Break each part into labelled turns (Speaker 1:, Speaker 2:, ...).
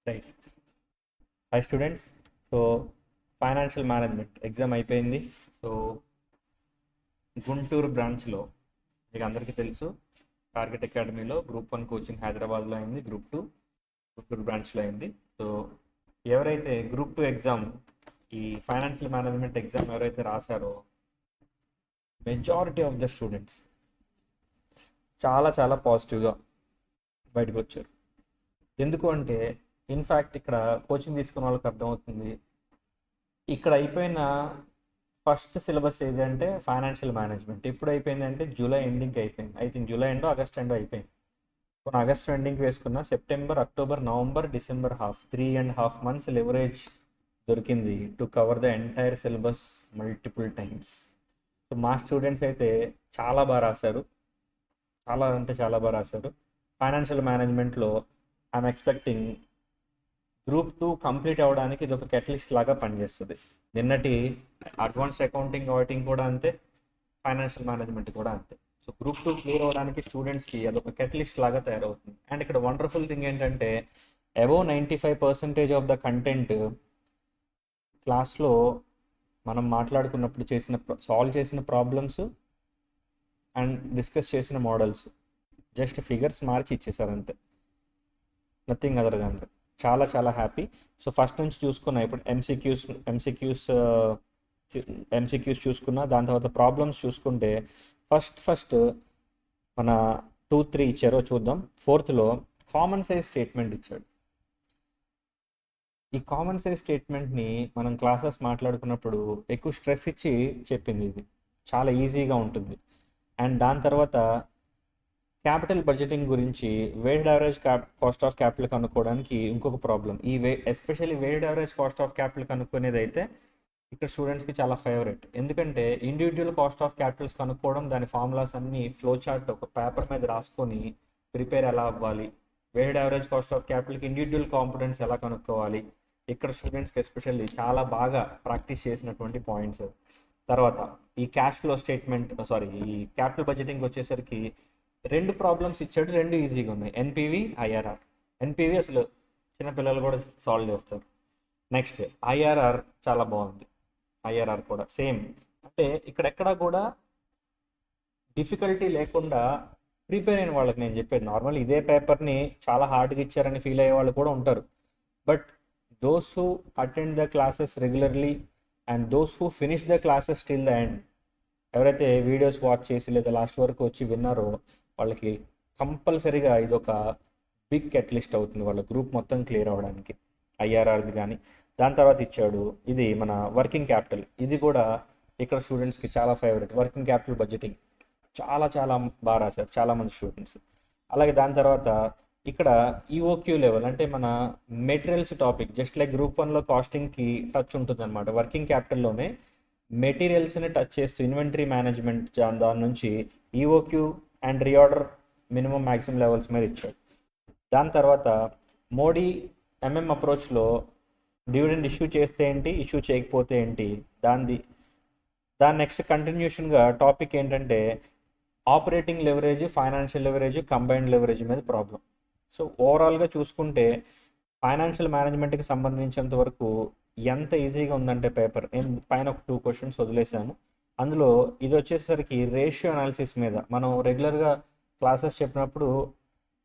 Speaker 1: Right. Hi students. So financial management exam అయిపోయింది. So Guntur బ్రాంచ్లో మీకు అందరికీ తెలుసు, టార్గెట్ అకాడమీలో గ్రూప్ 1 కోచింగ్ హైదరాబాద్లో అయింది, గ్రూప్ 2 గుంటూరు బ్రాంచ్లో అయింది. సో ఎవరైతే గ్రూప్ 2 ఎగ్జామ్, ఈ ఫైనాన్షియల్ మేనేజ్మెంట్ ఎగ్జామ్ ఎవరైతే రాశారో మెజారిటీ ఆఫ్ ద స్టూడెంట్స్ చాలా చాలా పాజిటివ్గా బయటకు వచ్చారు. ఎందుకు అంటే ఇన్ఫ్యాక్ట్ ఇక్కడ కోచింగ్ తీసుకున్న వాళ్ళకి అర్థమవుతుంది, ఇక్కడ అయిపోయిన ఫస్ట్ సిలబస్ ఏది అంటే ఫైనాన్షియల్ మేనేజ్మెంట్. ఎప్పుడు అయిపోయింది అంటే జూలై ఎండింగ్కి అయిపోయింది. I think July end August end అయిపోయింది. కొన్ని ఆగస్ట్ ఎండింగ్కి వేసుకున్న September, October, November, December 3.5 months leverage దొరికింది to cover the entire syllabus multiple times. So మా స్టూడెంట్స్ అయితే చాలా బాగా రాశారు, చాలా అంటే చాలా బాగా రాశారు. ఫైనాన్షియల్ మేనేజ్మెంట్లో ఐఎమ్ ఎక్స్పెక్టింగ్ గ్రూప్ 2 కంప్లీట్ అవ్వడానికి ఇది ఒక కెటలిస్ట్ లాగా పనిచేస్తుంది. నిన్నటి అడ్వాన్స్డ్ అకౌంటింగ్, ఆడిటింగ్ కూడా అంతే, ఫైనాన్షియల్ మేనేజ్మెంట్ కూడా అంతే. సో గ్రూప్ 2 క్లియర్ అవ్వడానికి స్టూడెంట్స్కి అదొక కెటలిస్ట్ లాగా తయారవుతుంది. అండ్ ఇక్కడ వండర్ఫుల్ థింగ్ ఏంటంటే అబోవ్ 95% ఆఫ్ ద కంటెంట్ క్లాస్లో మనం మాట్లాడుకున్నప్పుడు సాల్వ్ చేసిన ప్రాబ్లమ్స్ అండ్ డిస్కస్ చేసిన మోడల్స్ జస్ట్ ఫిగర్స్ మార్చి ఇచ్చేసారు అంతే, నథింగ్ అదర్ దాన్ దట్. చాలా చాలా హ్యాపీ. సో ఫస్ట్ నుంచి చూసుకున్నా, ఇప్పుడు ఎంసీక్యూస్ చూసుకున్నా, దాని తర్వాత ప్రాబ్లమ్స్ చూసుకుంటే ఫస్ట్ మన 2-3 ఇచ్చారో చూద్దాం. 4th కామన్ సైజ్ స్టేట్మెంట్ ఇచ్చాడు. ఈ కామన్ సైజ్ స్టేట్మెంట్ని మనం క్లాసెస్ మాట్లాడుకున్నప్పుడు ఎక్కువ స్ట్రెస్ ఇచ్చి చెప్పింది, ఇది చాలా ఈజీగా ఉంటుంది. అండ్ దాని తర్వాత క్యాపిటల్ బడ్జెటింగ్ గురించి weighted average cost of capital కనుక్కోవడానికి ఇంకొక problem. Especially weighted average cost of capital కనుక్కునేది అయితే ఇక్కడ స్టూడెంట్స్కి చాలా ఫేవరెట్. ఎందుకంటే ఇండివిజువల్ కాస్ట్ ఆఫ్ క్యాపిటల్స్ కనుక్కోవడం, దాని ఫార్ములాస్ అన్ని ఫ్లో చార్ట్ ఒక పేపర్ మీద రాసుకొని ప్రిపేర్ ఎలా అవ్వాలి, వెయిటెడ్ యావరేజ్ కాస్ట్ ఆఫ్ క్యాపిటల్కి ఇండివిజువల్ కాంపోనెంట్స్ ఎలా కనుక్కోవాలి, ఇక్కడ స్టూడెంట్స్కి ఎస్పెషల్లీ చాలా బాగా ప్రాక్టీస్ చేసినటువంటి పాయింట్స్. తర్వాత ఈ క్యాష్ ఫ్లో స్టేట్మెంట్, ఈ క్యాపిటల్ బడ్జెటింగ్ వచ్చేసరికి 2 ప్రాబ్లమ్స్ ఇచ్చాడు, 2 ఈజీగా ఉన్నాయి, ఎన్పివి, ఐఆర్ఆర్. ఎన్పివి అసలు చిన్నపిల్లలు కూడా సాల్వ్ చేస్తారు. నెక్స్ట్ ఐఆర్ఆర్ చాలా బాగుంది, ఐఆర్ఆర్ కూడా సేమ్. అంటే ఇక్కడెక్కడా కూడా డిఫికల్టీ లేకుండా ప్రిపేర్ అయిన వాళ్ళకి నేను చెప్పేది, నార్మల్ ఇదే పేపర్ని చాలా హార్డ్గా ఇచ్చారని ఫీల్ అయ్యే వాళ్ళు కూడా ఉంటారు. But those who attend the classes regularly and those who finish the classes till the end, ఎవరైతే వీడియోస్ వాచ్ చేసి లేదా లాస్ట్ వరకు వచ్చి విన్నారో వాళ్ళకి కంపల్సరీగా ఇది ఒక బిగ్ కెటలిస్ట్ అవుతుంది వాళ్ళ గ్రూప్ మొత్తం క్లియర్ అవ్వడానికి. ఐఆర్ఆర్ది కానీ దాని తర్వాత ఇచ్చాడు ఇది మన వర్కింగ్ క్యాపిటల్. ఇది కూడా ఇక్కడ స్టూడెంట్స్కి చాలా ఫేవరెట్. వర్కింగ్ క్యాపిటల్ బడ్జెటింగ్ చాలా చాలా బాగా రాశారు చాలామంది స్టూడెంట్స్. అలాగే దాని తర్వాత ఇక్కడ ఈఓక్యూ లెవెల్ అంటే మన materials topic, just like group 1లో కాస్టింగ్కి టచ్ ఉంటుంది అనమాట. వర్కింగ్ క్యాపిటల్లోనే మెటీరియల్స్ని టచ్ చేస్తూ ఇన్వెంటరీ మేనేజ్మెంట్ దాని నుంచి EOQ and reorder minimum maximum levels మీద ఇచ్చాడు. దాని తర్వాత మోడీ ఎంఎం అప్రోచ్లో డివిడెండ్ ఇష్యూ చేస్తే ఏంటి, ఇష్యూ చేయకపోతే ఏంటి, దాని నెక్స్ట్ కంటిన్యూషన్గా టాపిక్ ఏంటంటే operating leverage, financial leverage, combined leverage మీద ప్రాబ్లం. సో ఓవరాల్గా చూసుకుంటే ఫైనాన్షియల్ మేనేజ్మెంట్కి సంబంధించినంత వరకు ఎంత ఈజీగా ఉందంటే పేపర్, పైన ఒక 2 questions వదిలేసాము. అందులో ఇది వచ్చేసరికి రేషియో అనాలిసిస్ మీద. మనం రెగ్యులర్గా క్లాసెస్ చెప్పినప్పుడు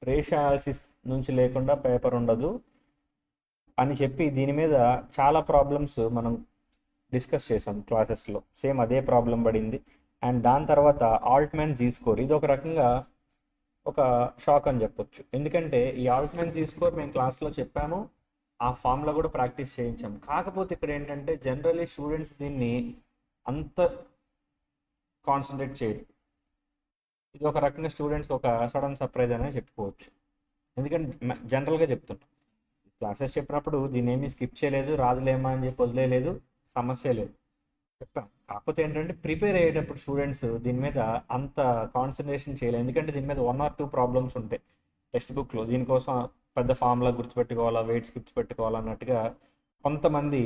Speaker 1: రేషియో అనాలిసిస్ నుంచి లేకుండా పేపర్ ఉండదు అని చెప్పి దీని మీద చాలా ప్రాబ్లమ్స్ మనం డిస్కస్ చేసాం క్లాసెస్లో. సేమ్ అదే ప్రాబ్లం పడింది. అండ్ దాని తర్వాత ఆల్ట్మ్యాన్ జీ స్కోర్, ఇది ఒక రకంగా ఒక షాక్ అని చెప్పొచ్చు. ఎందుకంటే ఈ ఆల్ట్మ్యాన్ జీ స్కోర్ మేము క్లాస్లో చెప్పాము, ఆ ఫామ్లో కూడా ప్రాక్టీస్ చేయించాము. కాకపోతే ఇక్కడ ఏంటంటే జనరల్లీ స్టూడెంట్స్ దీన్ని అంత కాన్సన్ట్రేట్ చేయరు. ఇది ఒక రకంగా స్టూడెంట్స్కి ఒక సడన్ సర్ప్రైజ్ అనే చెప్పుకోవచ్చు. ఎందుకంటే జనరల్గా చెప్తుంటాం, క్లాసెస్ చెప్పినప్పుడు దీన్ని ఏమీ స్కిప్ చేయలేదు, రాదులేమా అని చెప్పి వదిలేదు, సమస్య లేదు, చెప్పాం. కాకపోతే ఏంటంటే ప్రిపేర్ అయ్యేటప్పుడు స్టూడెంట్స్ దీని మీద అంత కాన్సన్ట్రేషన్ చేయలేదు. ఎందుకంటే దీని మీద 1 or 2 ప్రాబ్లమ్స్ ఉంటాయి టెక్స్ట్ బుక్లో. దీనికోసం పెద్ద ఫార్ములా గుర్తుపెట్టుకోవాలా, వెయిట్స్ గుర్తుపెట్టుకోవాలా అన్నట్టుగా కొంతమంది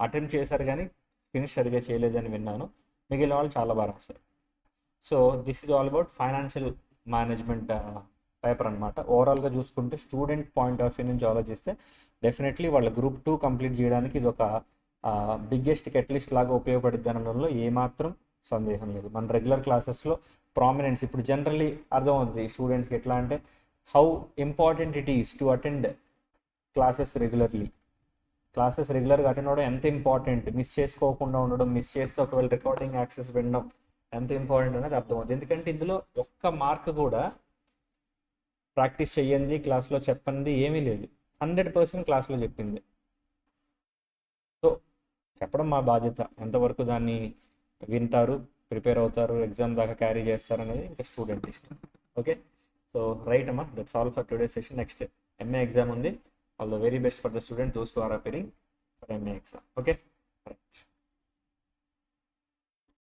Speaker 1: అటెంప్ట్ చేశారు కానీ ఫినిష్ సరిగా చేయలేదని విన్నాను. మిగిలిన వాళ్ళు చాలా బాగా రాశారు. So this is all about financial management paper అనమాట. ఓవరాల్గా చూసుకుంటే స్టూడెంట్ పాయింట్ ఆఫ్ వ్యూ నుంచి ఆలోచిస్తే డెఫినెట్లీ వాళ్ళ గ్రూప్ 2 కంప్లీట్ చేయడానికి ఇది ఒక బిగ్గెస్ట్ కెటలిస్ట్ లాగా ఉపయోగపడుద్ది అనడంలో ఏమాత్రం సందేహం లేదు. మన రెగ్యులర్ క్లాసెస్లో ప్రామినెన్స్ ఇప్పుడు జనరల్లీ అర్థమవుతుంది స్టూడెంట్స్కి ఎట్లా అంటే how important it is to attend classes regularly. Classes రెగ్యులర్గా అటెండ్ అవ్వడం ఎంత ఇంపార్టెంట్, మిస్ చేసుకోకుండా ఉండడం, మిస్ చేస్తే ఒకవేళ రికార్డింగ్ యాక్సెస్ వినడం ఎంత ఇంపార్టెంట్ అనేది అర్థమవుతుంది. ఎందుకంటే ఇందులో ఒక్క మార్క్ కూడా ప్రాక్టీస్ చెయ్యండి, క్లాస్లో చెప్పండి ఏమీ లేదు. 100% క్లాస్లో చెప్పింది. సో చెప్పడం మా బాధ్యత. ఎంతవరకు దాన్ని వింటారు, ప్రిపేర్ అవుతారు, ఎగ్జామ్ దాకా క్యారీ చేస్తారు అనేది ఇంకా స్టూడెంట్ ఇష్టం. ఓకే, సో రైట్ అమ్మా, that's all for today session. Next MA exam ఉంది. All the very best for the student those who are appearing for MA exam. Okay, right.